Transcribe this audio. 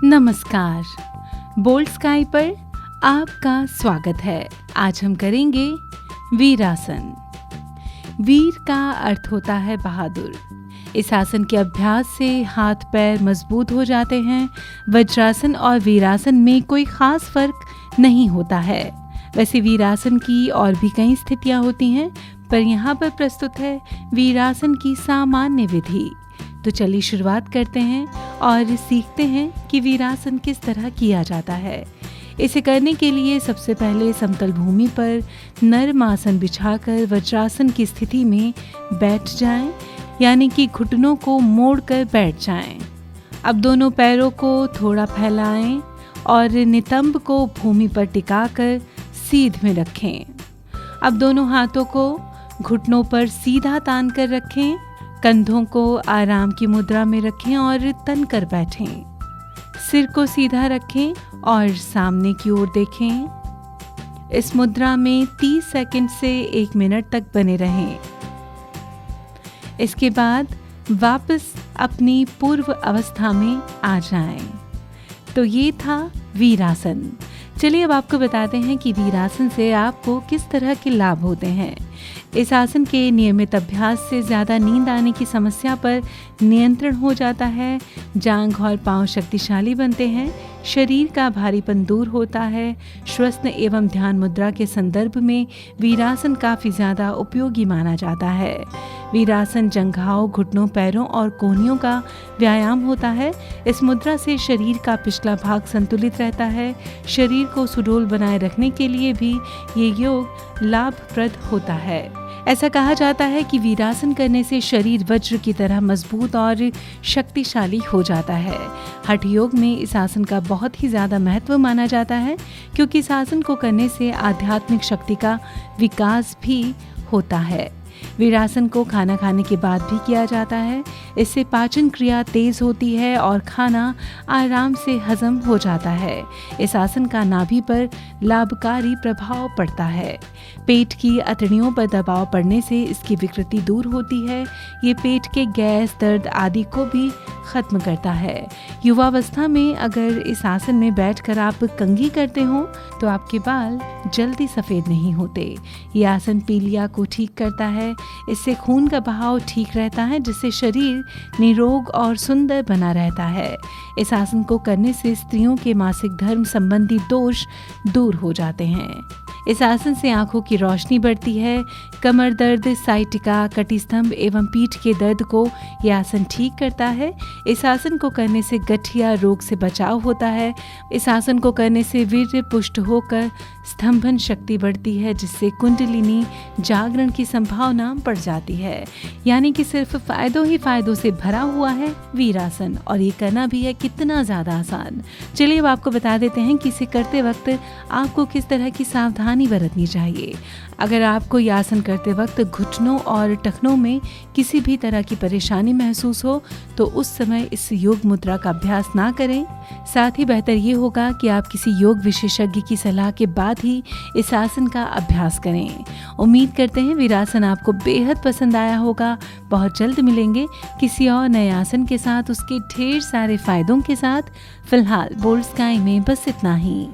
नमस्कार, bold sky पर आपका स्वागत है। आज हम करेंगे वीरासन। वीर का अर्थ होता है बहादुर। इस आसन के अभ्यास से हाथ पैर मजबूत हो जाते हैं। वज्रासन और वीरासन में कोई खास फर्क नहीं होता है। वैसे वीरासन की और भी कई स्थितियां होती हैं, पर यहाँ पर प्रस्तुत है वीरासन की सामान्य विधि। तो चलिए शुरुआत करते हैं और सीखते हैं कि वीरासन किस तरह किया जाता है। इसे करने के लिए सबसे पहले समतल भूमि पर नर्म आसन बिछाकर वज्रासन की स्थिति में बैठ जाएं, यानी कि घुटनों को मोड़कर बैठ जाएं। अब दोनों पैरों को थोड़ा फैलाएं और नितंब को भूमि पर टिकाकर सीध में रखें। अब दोनों हाथों को घुटनों पर सीधा तान कर रखें, कंधों को आराम की मुद्रा में रखें और तन कर बैठें। सिर को सीधा रखें और सामने की ओर देखें। इस मुद्रा में 30 सेकंड से 1 मिनट तक बने रहें। इसके बाद वापस अपनी पूर्व अवस्था में आ जाएं। तो ये था वीरासन। चलिए अब आपको बताते हैं कि वीरासन से आपको किस तरह के लाभ होते हैं। इस आसन के नियमित अभ्यास से ज़्यादा नींद आने की समस्या पर नियंत्रण हो जाता है। जांघ और पांव शक्तिशाली बनते हैं। शरीर का भारीपन दूर होता है। श्वसन एवं ध्यान मुद्रा के संदर्भ में वीरासन काफ़ी ज़्यादा उपयोगी माना जाता है। वीरासन जंघाओं, घुटनों, पैरों और कोहनियों का व्यायाम होता है। इस मुद्रा से शरीर का पिछला भाग संतुलित रहता है। शरीर को सुडौल बनाए रखने के लिए भी ये योग लाभप्रद होता है। ऐसा कहा जाता है कि वीरासन करने से शरीर वज्र की तरह मजबूत और शक्तिशाली हो जाता है। हठ योग में इस आसन का बहुत ही ज़्यादा महत्व माना जाता है, क्योंकि इस आसन को करने से आध्यात्मिक शक्ति का विकास भी होता है। वीरासन को खाना खाने के बाद भी किया जाता है। इससे पाचन क्रिया तेज होती है और खाना आराम से हजम हो जाता है। इस आसन का नाभि पर लाभकारी प्रभाव पड़ता है। पेट की अतड़ियों पर दबाव पड़ने से इसकी विकृति दूर होती है। ये पेट के गैस, दर्द आदि को भी खत्म करता है। युवावस्था में अगर इस आसन में बैठकर आप कंघी करते हो तो आपके बाल जल्दी सफ़ेद नहीं होते। ये आसन पीलिया को ठीक करता है। इससे खून का बहाव ठीक रहता है, जिससे शरीर निरोग और सुंदर बना रहता है। इस आसन को करने से स्त्रियों के मासिक धर्म संबंधी दोष दूर हो जाते हैं। इस आसन से आंखों की रोशनी बढ़ती है। कमर दर्द, साइटिका, कटिस्तंभ एवं पीठ के दर्द को यह आसन ठीक करता है। इस आसन को करने से गठिया रोग से बचाव होता है। इस आसन को करने से वीर्य पुष्ट होकर स्तंभन शक्ति बढ़ती है, जिससे कुंडलिनी जागरण की संभावना बढ़ जाती है। यानी कि सिर्फ फायदों ही फायदों से भरा हुआ है वीरासन, और ये करना भी है कितना ज़्यादा आसान। चलिए अब आपको बता देते हैं कि इसे करते वक्त आपको किस तरह की सावधानी बरतनी चाहिए। अगर आपको ये आसन करते वक्त घुटनों और टखनों में किसी भी तरह की परेशानी महसूस हो तो उस समय इस योग मुद्रा का अभ्यास ना करें। साथ ही बेहतर ये होगा कि आप किसी योग विशेषज्ञ की सलाह के बाद ही इस आसन का अभ्यास करें। उम्मीद करते हैं वीरासन आपको बेहद पसंद आया होगा। बहुत जल्द मिलेंगे किसी और नए आसन के साथ, उसके ढेर सारे फायदों के साथ। फिलहाल बोल्ड स्काई में बस इतना ही।